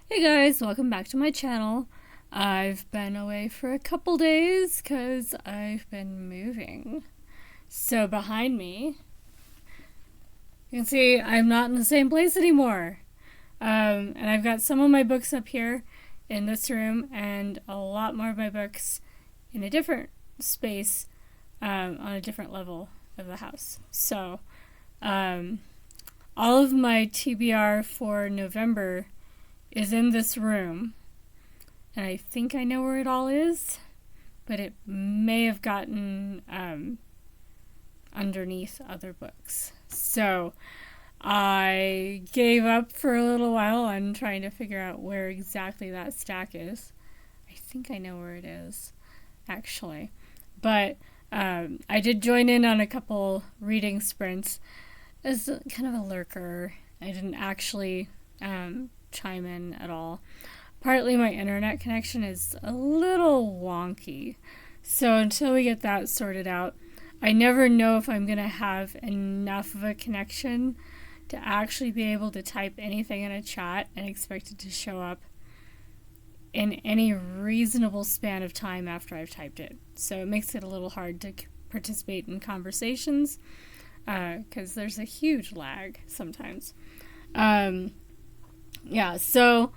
Hey guys, welcome back to my channel. I've been away for a couple days because I've been moving. So behind me, you can see I'm not in the same place anymore. And I've got some of my books up here in this room and a lot more of my books in a different space on a different level of the house. So all of my TBR for November is in this room, and I think I know where it all is, but it may have gotten underneath other books. So I gave up for a little while on trying to figure out where exactly that stack is. I think I know where it is, actually. But I did join in on a couple reading sprints as kind of a lurker. I didn't actually chime in at all. Partly my internet connection is a little wonky. So until we get that sorted out, I never know if I'm going to have enough of a connection to actually be able to type anything in a chat and expect it to show up in any reasonable span of time after I've typed it. So it makes it a little hard to participate in conversations because there's a huge lag sometimes. So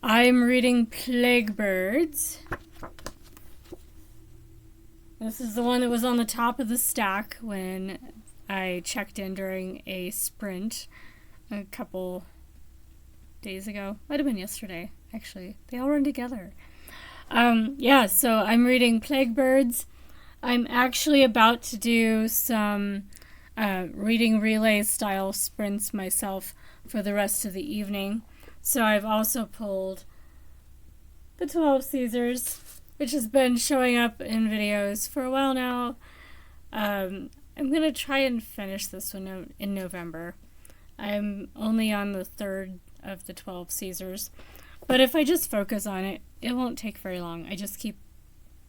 I'm reading Plague Birds. This is the one that was on the top of the stack when I checked in during a sprint a couple days ago. Might have been yesterday, actually. They all run together. So I'm reading Plague Birds. I'm actually about to do some reading relay style sprints myself for the rest of the evening. So I've also pulled the 12 Caesars, which has been showing up in videos for a while now. I'm going to try and finish this one in November. I'm only on the third of the 12 Caesars. But if I just focus on it, it won't take very long. I just keep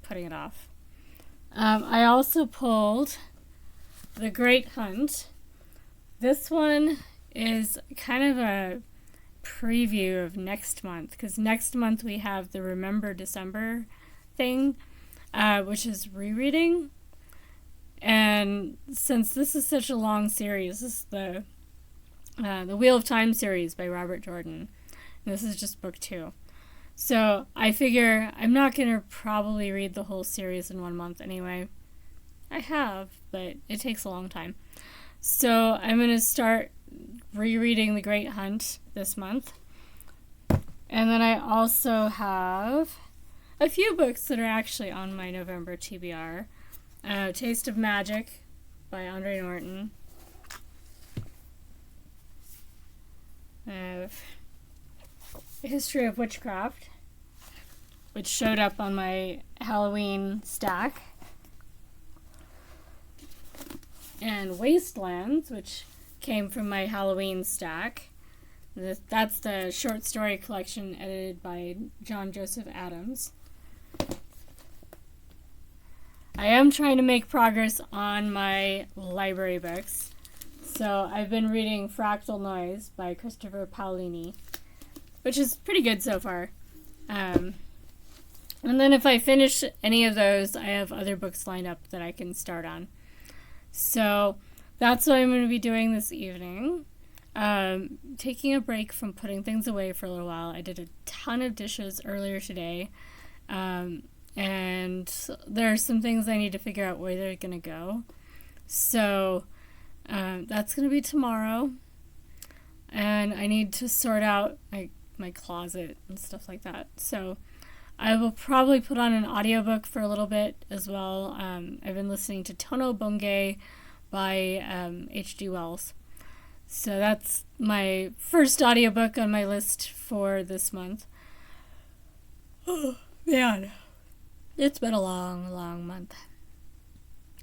putting it off. I also pulled The Great Hunt. This one is kind of a preview of next month, because next month we have the Remember December thing, which is rereading. And since this is such a long series, this is the Wheel of Time series by Robert Jordan. And this is just book 2. So I figure I'm not going to probably read the whole series in 1 month anyway. I have, but it takes a long time. So I'm going to start rereading The Great Hunt this month. And then I also have a few books that are actually on my November TBR. Taste of Magic by Andre Norton. A History of Witchcraft, which showed up on my Halloween stack. And Wastelands, which came from my Halloween stack. That's the short story collection edited by John Joseph Adams. I am trying to make progress on my library books. So I've been reading Fractal Noise by Christopher Paolini, which is pretty good so far. And then if I finish any of those, I have other books lined up that I can start on. So that's what I'm going to be doing this evening. Taking a break from putting things away for a little while. I did a ton of dishes earlier today. And there are some things I need to figure out where they're going to go. So that's going to be tomorrow. And I need to sort out my closet and stuff like that. So I will probably put on an audiobook for a little bit as well. I've been listening to Tono Bungay by H.G. Wells. So that's my first audiobook on my list for this month. Oh, man. It's been a long, long month.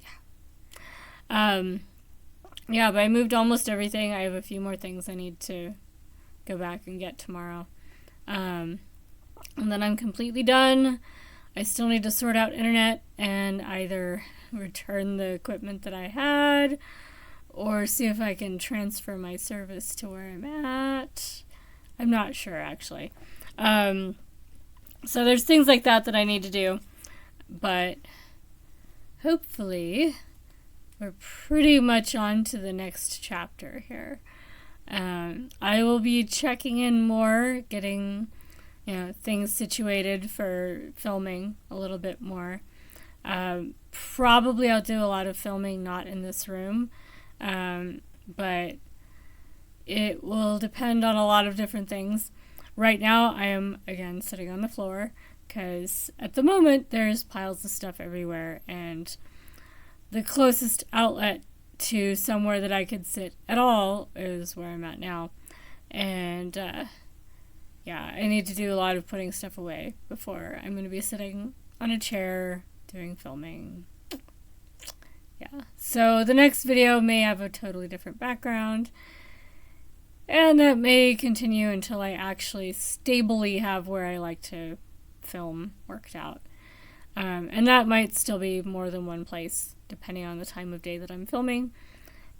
Yeah. But I moved almost everything. I have a few more things I need to go back and get tomorrow. And then I'm completely done. I still need to sort out internet and either return the equipment that I had or see if I can transfer my service to where I'm at. I'm not sure, actually. So there's things like that that I need to do. But hopefully we're pretty much on to the next chapter here. I will be checking in more, getting things situated for filming a little bit more. Probably I'll do a lot of filming not in this room, but it will depend on a lot of different things. Right now I am again sitting on the floor because at the moment there's piles of stuff everywhere, and the closest outlet to somewhere that I could sit at all is where I'm at now. And I need to do a lot of putting stuff away before I'm going to be sitting on a chair doing filming. Yeah, so the next video may have a totally different background, and that may continue until I actually stably have where I like to film worked out. And that might still be more than one place, depending on the time of day that I'm filming.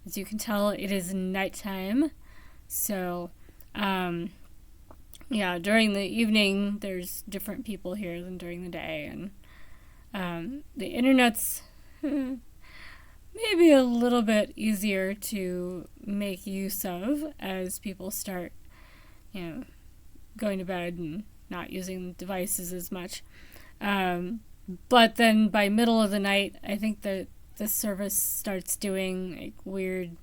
As you can tell, it is nighttime. So, during the evening, there's different people here than during the day. And the internet's maybe a little bit easier to make use of as people start, going to bed and not using devices as much. But then by middle of the night, I think that the service starts doing weird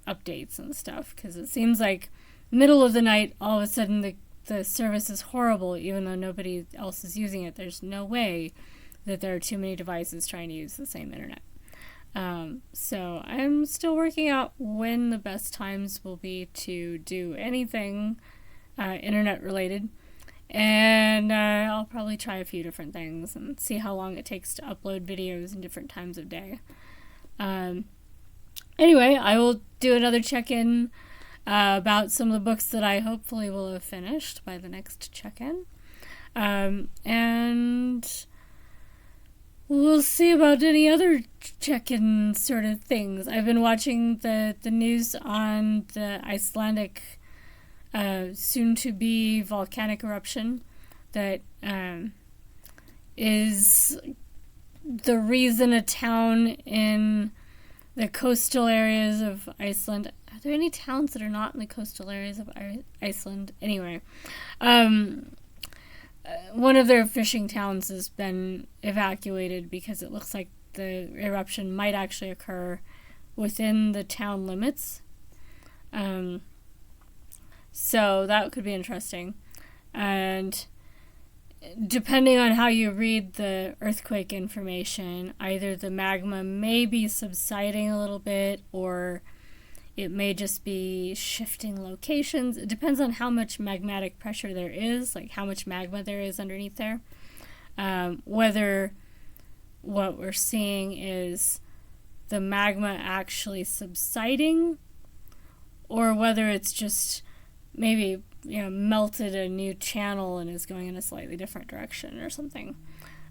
updates and stuff, because it seems like middle of the night all of a sudden the service is horrible even though nobody else is using it. There's no way that there are too many devices trying to use the same internet. So I'm still working out when the best times will be to do anything internet related. And I'll probably try a few different things and see how long it takes to upload videos in different times of day. Anyway, I will do another check-in about some of the books that I hopefully will have finished by the next check-in. And we'll see about any other check-in sort of things. I've been watching the news on the Icelandic soon-to-be volcanic eruption that is the reason a town in the coastal areas of Iceland... Are there any towns that are not in the coastal areas of Iceland? Anyway, one of their fishing towns has been evacuated because it looks like the eruption might actually occur within the town limits. So that could be interesting. And depending on how you read the earthquake information, either the magma may be subsiding a little bit, or it may just be shifting locations. It depends on how much magmatic pressure there is, like how much magma there is underneath there. Whether what we're seeing is the magma actually subsiding, or whether it's just maybe melted a new channel and is going in a slightly different direction or something.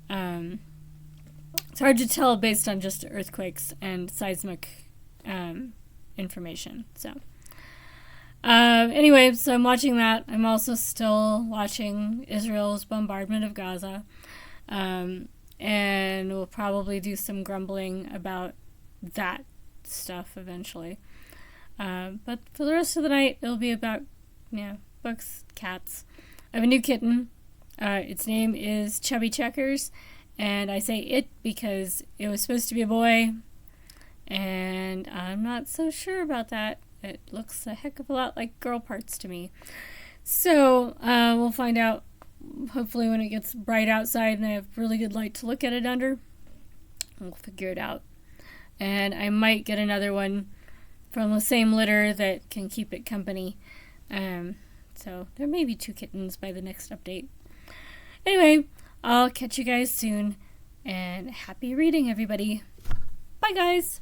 It's hard to tell based on just earthquakes and seismic information. So anyway, so I'm watching that. I'm also still watching Israel's bombardment of Gaza, and we'll probably do some grumbling about that stuff eventually. But for the rest of the night, it'll be about books, cats. I have a new kitten. Its name is Chubby Checkers, and I say it because it was supposed to be a boy, and I'm not so sure about that. It looks a heck of a lot like girl parts to me. So we'll find out hopefully when it gets bright outside and I have really good light to look at it under. We'll figure it out. And I might get another one from the same litter that can keep it company. So there may be 2 kittens by the next update. Anyway, I'll catch you guys soon, and happy reading, everybody. Bye, guys!